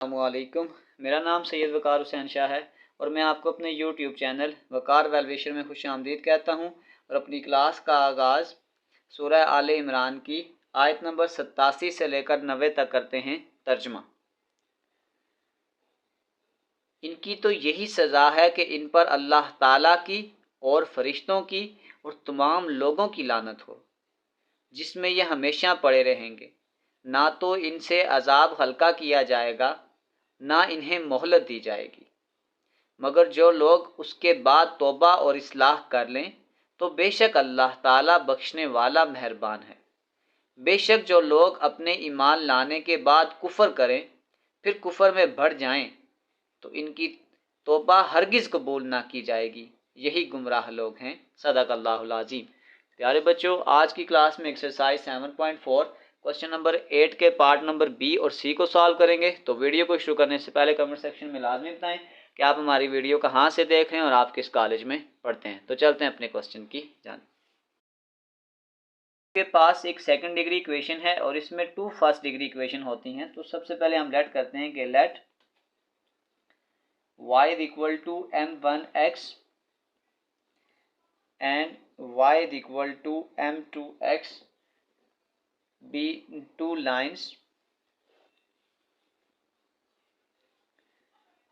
अस्सलामुअलैकुम। मेरा नाम सैयद वकार हुसैन शाह है और मैं आपको अपने यूट्यूब चैनल वकार वेलविशर में खुश आमदीद कहता हूँ और अपनी क्लास का आगाज़ सूरह आले इमरान की आयत नंबर 87 से लेकर 90 तक करते हैं तर्जमा। इनकी तो यही सज़ा है कि इन पर अल्लाह ताला की और फरिश्तों की और तमाम लोगों की लानत हो, जिसमें ये हमेशा पड़े रहेंगे। ना तो इनसे अजाब हल्का किया जाएगा, ना इन्हें मोहलत दी जाएगी, मगर जो लोग उसके बाद तौबा और इस्लाह कर लें तो बेशक अल्लाह ताला बख्शने वाला मेहरबान है। बेशक जो लोग अपने ईमान लाने के बाद कुफ्र करें फिर कुफ्र में बढ़ जाएं तो इनकी तौबा हरगिज़ कबूल ना की जाएगी। यही गुमराह लोग हैं। सदक़ल्लाहुल अज़ीम। प्यारे बच्चों, आज की क्लास में एक्सरसाइज 7.4 क्वेश्चन नंबर 8 के पार्ट नंबर बी और सी को सॉल्व करेंगे। तो वीडियो को शुरू करने से पहले कमेंट सेक्शन में लाजमी बताएं कि आप हमारी वीडियो कहाँ से देख रहे हैं और आप किस कॉलेज में पढ़ते हैं। तो चलते हैं अपने क्वेश्चन की जानिब। के पास एक सेकंड डिग्री इक्वेशन है और इसमें 2 फर्स्ट डिग्री इक्वेशन होती हैं। तो सबसे पहले हम लेट करते हैं कि let y is equal to m1x and y is equal to m2x be 2 lines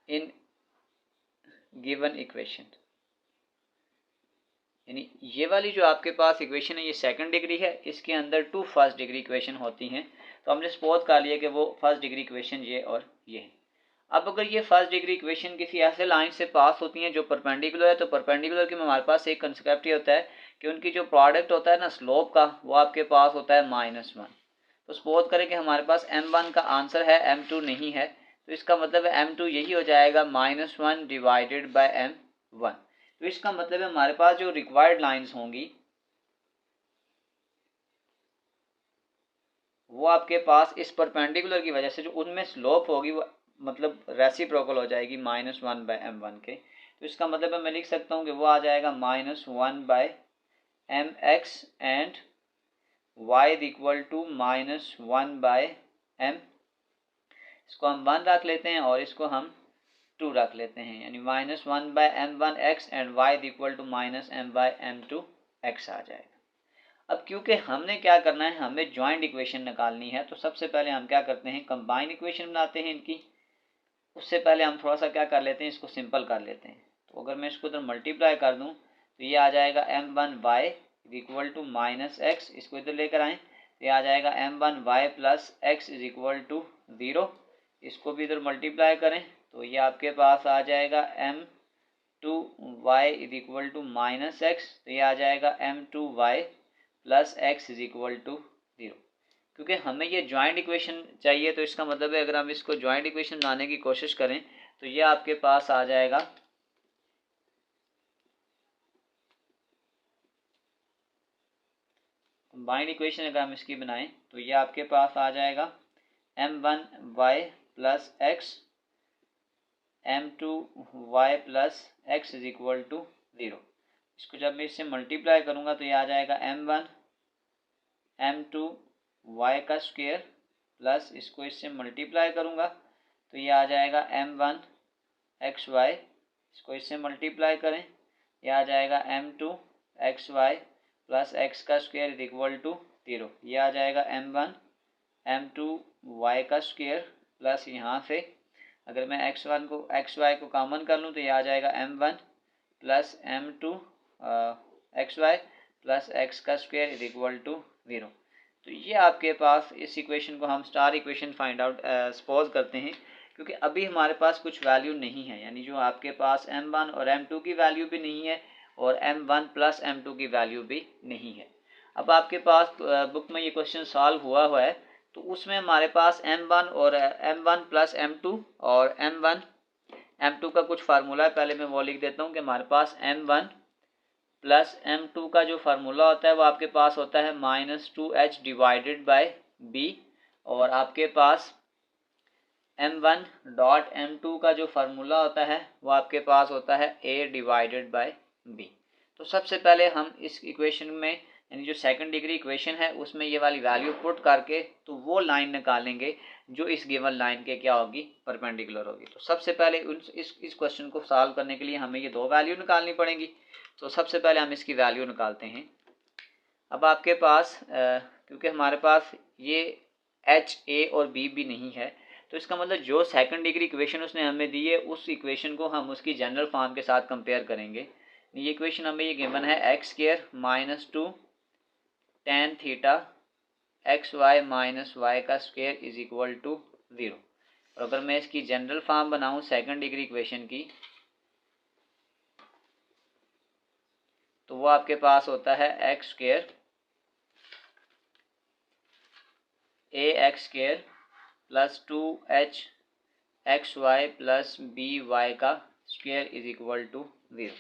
in given equation। यानी ये वाली जो आपके पास इक्वेशन है ये सेकंड डिग्री है, इसके अंदर 2 फर्स्ट डिग्री इक्वेशन होती हैं। तो हमने सपोज कर लिया कि वो फर्स्ट डिग्री इक्वेशन ये और ये है। अब अगर ये फर्स्ट डिग्री इक्वेशन किसी ऐसे लाइन से पास होती हैं जो परपेंडिकुलर है, तो परपेंडिकुलर के में हमारे पास एक कंसेप्ट ये होता है कि उनकी जो प्रोडक्ट होता है ना स्लोप का, वो आपके पास होता है -1। तो सपोज करें कि हमारे पास m1 का आंसर है, m2 नहीं है, तो इसका मतलब है m2 यही हो जाएगा -1 डिवाइडेड बाय m1। तो इसका मतलब है हमारे पास जो रिक्वायर्ड लाइंस होंगी वो आपके पास इस परपेंडिकुलर की वजह से जो उनमें स्लोप होगी वो मतलब रेसिप्रोकल हो जाएगी -1 बाय m1 के। तो इसका मतलब है मैं लिख सकता हूँ कि वो आ जाएगा -1 by mx and y is equal to -1 by m। इसको हम 1 रख लेते हैं और इसको हम 2 रख लेते हैं, यानी -1 by m1x and y is equal to -m by m2x आ जाएगा। अब क्योंकि हमने क्या करना है, हमें ज्वाइंट इक्वेशन निकालनी है, तो सबसे पहले हम क्या करते हैं, कंबाइन इक्वेशन बनाते हैं इनकी। उससे पहले हम थोड़ा सा क्या कर लेते हैं, इसको सिंपल कर लेते हैं। तो अगर मैं इसको इधर मल्टीप्लाई कर दूं तो ये आ जाएगा m1y is equal to -x। इसको इधर लेकर आएँ तो ये आ जाएगा m1y plus x is equal to 0। इसको भी इधर मल्टीप्लाई करें तो ये आपके पास आ जाएगा m2y is equal to -x। तो ये आ जाएगा m2y plus x is equal to 0। क्योंकि हमें ये ज्वाइंट इक्वेशन चाहिए, तो इसका मतलब है अगर हम इसको ज्वाइंट इक्वेशन बनाने की कोशिश करें तो ये आपके पास आ जाएगा कंबाइंड इक्वेशन। अगर हम इसकी बनाएं तो ये आपके पास आ जाएगा m1y plus x m2y plus x is equal to 0। इसको जब मैं इससे मल्टीप्लाई करूंगा तो ये आ जाएगा m1 m2 y का स्क्वायर प्लस इसको इससे मल्टीप्लाई करूंगा तो ये आ जाएगा m1 xy। इसको इससे मल्टीप्लाई करें, ये आ जाएगा m2 xy प्लस x का स्क्वायर इज इक्वल टू 0। ये आ जाएगा m1 m2 y का स्क्वायर प्लस यहाँ से अगर मैं xy को कॉमन कर लूँ तो ये आ जाएगा m1 plus m2 xy plus x का स्क्वायर इज इक्वल टू 0। तो ये आपके पास इस इक्वेशन को हम star equation find out suppose करते हैं, क्योंकि अभी हमारे पास कुछ वैल्यू नहीं है, यानी जो आपके पास m1 और m2 की वैल्यू भी नहीं है और m1 प्लस m2 की वैल्यू भी नहीं है। अब आपके पास बुक में ये क्वेश्चन सॉल्व हुआ है, तो उसमें हमारे पास m1 और m1 प्लस m2 और m2 का कुछ फार्मूला है। पहले मैं वो लिख देता हूँ कि हमारे पास m1 प्लस m2 का जो फार्मूला होता है वो आपके पास होता है -2h डिवाइडेड बाय b, और आपके पास m1 डॉट m2 का जो फार्मूला होता है वो आपके पास होता है a डिवाइडेड बाय b। तो सबसे पहले हम इस इक्वेशन में यानी जो सेकंड डिग्री इक्वेशन है उसमें ये वाली वैल्यू पुट करके तो वो लाइन निकालेंगे जो इस गिवन लाइन के क्या होगी, परपेंडिकुलर होगी। तो सबसे पहले इस क्वेश्चन को सॉल्व करने के लिए हमें ये दो वैल्यू निकालनी पड़ेंगी। तो सबसे पहले हम इसकी वैल्यू निकालते हैं। अब आपके पास क्योंकि हमारे पास ये एच ए और बी भी नहीं है, तो इसका मतलब जो सेकंड डिग्री इक्वेशन उसने हमें दी है उस इक्वेशन को हम उसकी जनरल फॉर्म के साथ कंपेयर करेंगे। ये इक्वेशन हमें ये गिवन है x square minus 2 tan theta x y minus y का स्क्वायर इज इक्वल टू 0। और अगर मैं इसकी जनरल फॉर्म बनाऊं सेकंड डिग्री इक्वेशन की, तो वो आपके पास होता है x square a x square plus 2h x y plus b y का स्क्वायर इज इक्वल टू 0।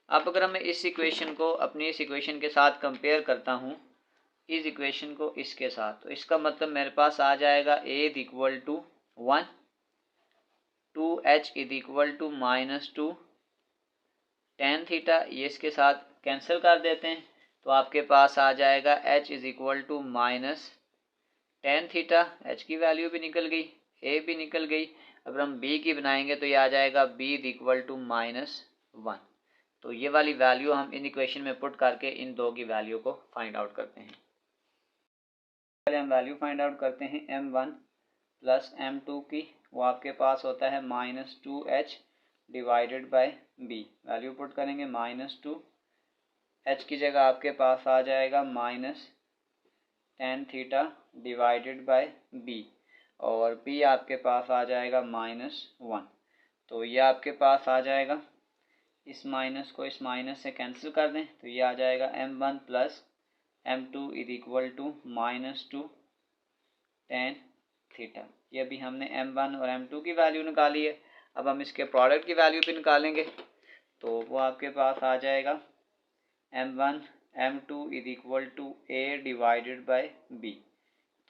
अब अगर मैं इस इक्वेशन को अपनी इस इक्वेशन के साथ कंपेयर करता हूँ, इस इक्वेशन को इसके साथ, तो इसका मतलब मेरे पास आ जाएगा a is equal to 1, 2h is equal to minus 2 tan theta, ये इसके साथ कैंसिल कर देते हैं तो आपके पास आ जाएगा h is equal to minus tan theta, h की वैल्यू भी निकल गई, a भी निकल गई। अगर हम b की बनाएंगे तो ये आ जाएगा b is equal to minus 1। तो ये वाली वैल्यू हम इन इक्वेशन में पुट करके इन दो की वैल्यू को फाइंड आउट करते हैं। पहले हम वैल्यू फाइंड आउट करते हैं m1 प्लस m2 की, वो आपके पास होता है minus 2h divided by b। Value put करेंगे माइनस 2, h की जगह आपके पास आ जाएगा minus tan theta divided by b, और b आपके पास आ जाएगा माइनस 1। तो ये आपके पास आ जाएगा, इस माइनस को इस माइनस से कैंसिल कर दें तो ये आ जाएगा m1 plus m2 is equal to minus 2 tan theta. ये अभी हमने m1 और m2 की वैल्यू निकाली है। अब हम इसके प्रोडक्ट की वैल्यू भी निकालेंगे, तो वो आपके पास आ जाएगा m1 m2 is equal to a divided by b।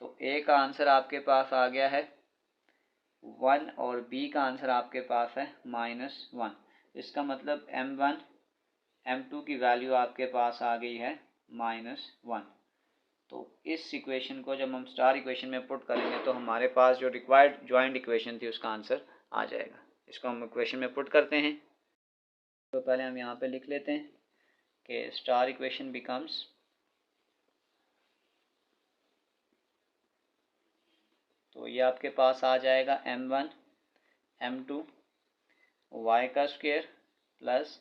तो a का आंसर आपके पास आ गया है 1 और b का आंसर आपके पास है माइनस 1। इसका मतलब m1 m2 की वैल्यू आपके पास आ गई है माइनस 1। तो इस इक्वेशन को जब हम स्टार इक्वेशन में पुट करेंगे तो हमारे पास जो रिक्वायर्ड जॉइंट इक्वेशन थी उसका आंसर आ जाएगा। इसको हम इक्वेशन में पुट करते हैं। तो पहले हम यहाँ पे लिख लेते हैं कि स्टार इक्वेशन बिकम्स तो ये आपके पास आ जाएगा m1 m2 y का square plus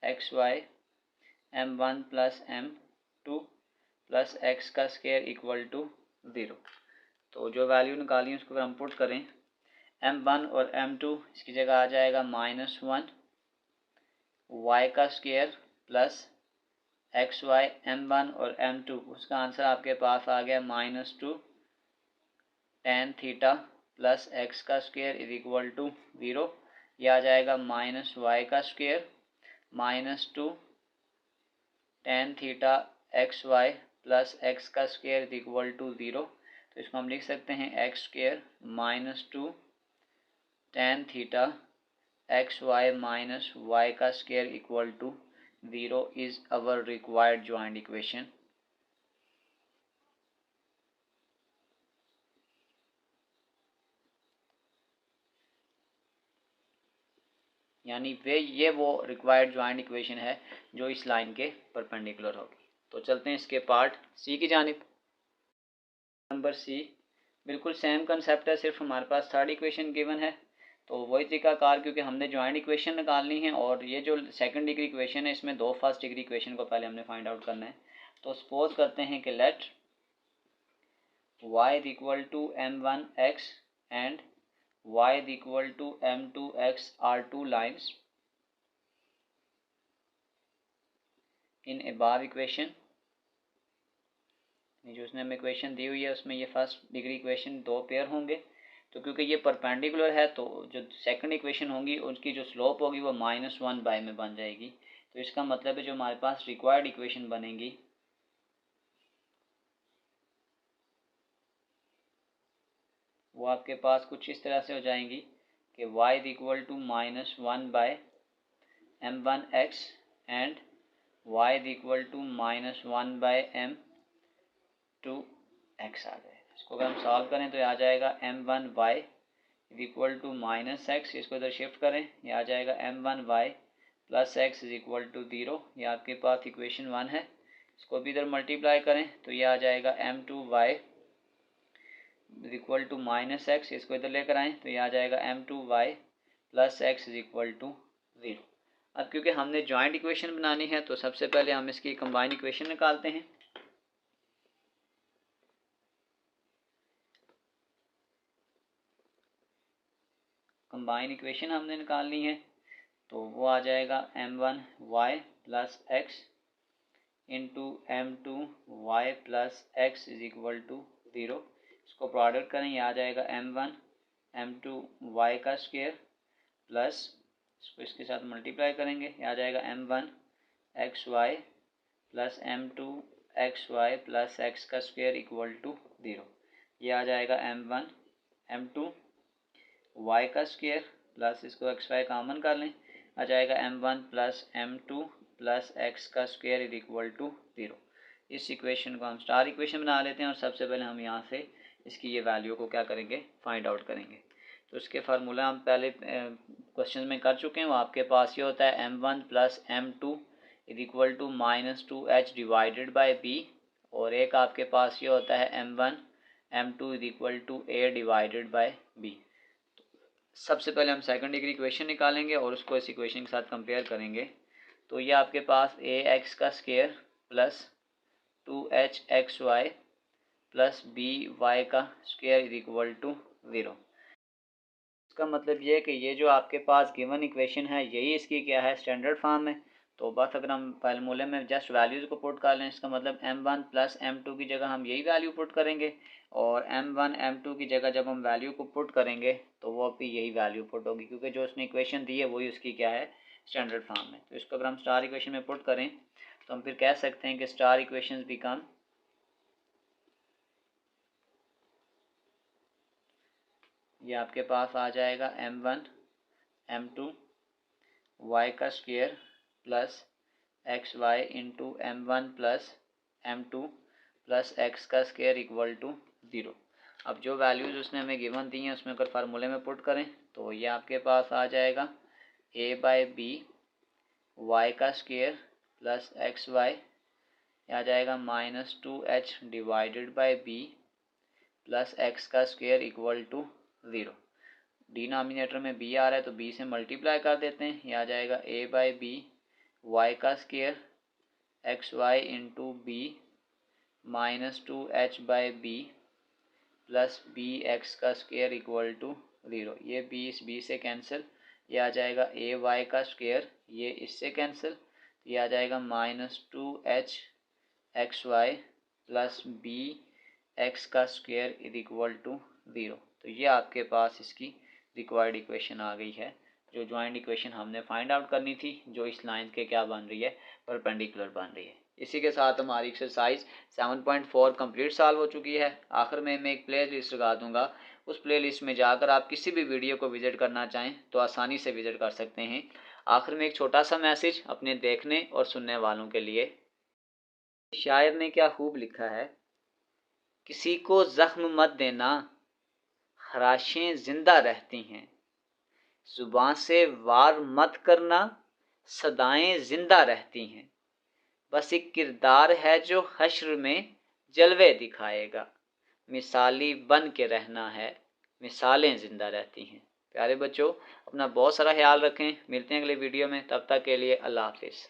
x Y m1 plus m2 plus x का स्क्वायर इक्वल टू 0। तो जो वैल्यू निकाली है उसको अगर हम पुट करें, m1 और m2 इसकी जगह आ जाएगा माइनस 1 y का square plus x Y m1 और m2, उसका आंसर आपके पास आ गया minus 2 tan theta plus x का स्क्वायर इज इक्वल टू 0। यह आ जाएगा माइनस वाई का square minus 2 tan theta x y plus x का स्क्वायर इज इक्वल टू 0। तो इसको हम लिख सकते हैं x square minus 2 tan theta x y minus y का square equal to 0 is our required joint equation. यानी ये वो रिक्वायर्ड जॉइंट इक्वेशन है जो इस लाइन के परपेंडिकुलर होगी। तो चलते हैं इसके पार्ट सी की जानिब। नंबर सी बिल्कुल सेम कंसेप्ट है, सिर्फ हमारे पास थर्ड इक्वेशन गिवन है। तो वही तरीकाकार, क्योंकि हमने जॉइंट इक्वेशन निकालनी है और ये जो सेकंड डिग्री इक्वेशन है इसमें दो फर्स्ट डिग्री इक्वेशन को पहले हमने फाइंड आउट करना है। तो सपोज करते हैं कि let y is equal to m1x and y is equal to m2x are two lines in above equation. जो उसने हमें इक्वेशन दी हुई है उसमें ये फर्स्ट डिग्री इक्वेशन दो पेयर होंगे। तो क्योंकि ये परपेंडिकुलर है तो जो सेकंड इक्वेशन होंगी उसकी जो स्लोप होगी वो -1 बाय में बन जाएगी। तो इसका मतलब है जो हमारे पास रिक्वायर्ड इक्वेशन बनेगी वो आपके पास कुछ इस तरह से हो जाएंगी कि y is equal to -1 by m1x and y is equal to -1/m two x आ जाएगा। इसको अगर हम सॉल्व करें तो ये आ जाएगा m1y is equal to -x, इसको इधर शिफ्ट करें, ये आ जाएगा m1y plus x is equal to 0। ये आपके पास इक्वेशन 1 है। इसको भी इधर मल्टीप्लाई करें तो ये आ जाएगा m2y is equal to -x, इसको इधर लेकर आएँ तो ये आ जाएगा m2y plus x is equal to 0। अब क्योंकि हमने जॉइंट इक्वेशन बनानी है तो सबसे पहले हम इसकी कंबाइन इक्वेशन निकालते हैं। कंबाइन इक्वेशन हमने निकालनी है तो वो आ जाएगा m1y plus x into m2y plus x is equal to 0। इसको प्रोडक्ट करें, ये आ जाएगा m1 m2y का स्क्वायर प्लस इसको इसके साथ मल्टीप्लाई करेंगे, ये आ जाएगा m1 xy plus m2 xy plus x का स्क्वायर इक्वल टू 0। ये आ जाएगा m1 m2 y का स्क्वायर प्लस इसको xy कॉमन कर लें, आ जाएगा m1 plus m2 plus x का स्क्वायर इज इक्वल टू 0। इस इक्वेशन को हम स्टार इक्वेशन बना लेते हैं और सबसे पहले हम यहाँ से इसकी ये वैल्यू को क्या करेंगे, फाइंड आउट करेंगे। तो इसके फार्मूला हम पहले क्वेश्चन में कर चुके हैं। वो आपके पास ये होता है m1 plus m2 is equal to -2h divided by b, और एक आपके पास ये होता है m1 m2 is equal to a divided by b। सबसे पहले हम सेकंड डिग्री इक्वेशन निकालेंगे और उसको इस इक्वेशन के साथ कंपेयर करेंगे। तो ये आपके पास ax का square plus 2hxy plus by का स्क्वायर इज इक्वल टू 0। इसका मतलब ये है कि ये जो आपके पास गिवन इक्वेशन है यही इसकी क्या है, स्टैंडर्ड फॉर्म है। तो बस अगर हम फार्मूले में जस्ट वैल्यूज़ को पुट कर लें, इसका मतलब m1 प्लस m2 की जगह हम यही वैल्यू पुट करेंगे और m1 m2 की जगह जब हम वैल्यू को पुट करेंगे तो वो भी यही वैल्यू पुट होगी, क्योंकि जो उसने इक्वेशन दी है वही उसकी क्या है, स्टैंडर्ड फॉर्म है। तो इसको अगर हम स्टार इक्वेशन में पुट करें तो हम फिर कह सकते हैं कि स्टार इक्वेशन बिकम ये आपके पास आ जाएगा m1 m2 y का square plus xy into m1 plus m2 plus x का स्क्वायर इक्वल टू 0। अब जो वैल्यूज़ उसने हमें गिवन दी हैं उसमें अगर फार्मूले में पुट करें तो ये आपके पास आ जाएगा a बाई बी y का स्क्वायर प्लस xy आ जाएगा -2h divided by b plus x का स्क्वायर इक्वल टू 0। डिनोमिनेटर में b आ रहा है तो b से मल्टीप्लाई कर देते हैं, ये आ जाएगा a बाई बी y का square xy into B -2h by B plus B X का स्क्वायर इक्वल टू 0। ये b इस b से कैंसिल, ये आ जाएगा a y का स्क्वायर, ये इससे कैंसिल, ये आ जाएगा -2h xy plus B X का स्क्वायर इज इक्वल टू 0। तो ये आपके पास इसकी रिक्वायर्ड इक्वेशन आ गई है, जो जॉइंट इक्वेशन हमने फाइंड आउट करनी थी, जो इस लाइन के क्या बन रही है, परपेंडिकुलर बन रही है। इसी के साथ हमारी एक्सरसाइज 7.4 कंप्लीट सॉल्व हो चुकी है। आखिर में मैं एक प्ले लिस्ट लगा दूंगा, उस प्ले लिस्ट में जाकर आप किसी भी वीडियो को विजिट करना चाहें तो आसानी से विजिट कर सकते हैं। आखिर में एक छोटा सा मैसेज अपने देखने और सुनने वालों के लिए। शायर ने क्या खूब लिखा है, किसी को जख्म मत देना, खराशें जिंदा रहती हैं, जुबान से वार मत करना, सदाएं जिंदा रहती हैं, बस एक किरदार है जो हश्र में जलवे दिखाएगा, मिसाली बन के रहना है, मिसालें जिंदा रहती हैं। प्यारे बच्चों, अपना बहुत सारा ख्याल रखें, मिलते हैं अगले वीडियो में, तब तक के लिए अल्लाह हाफिज़।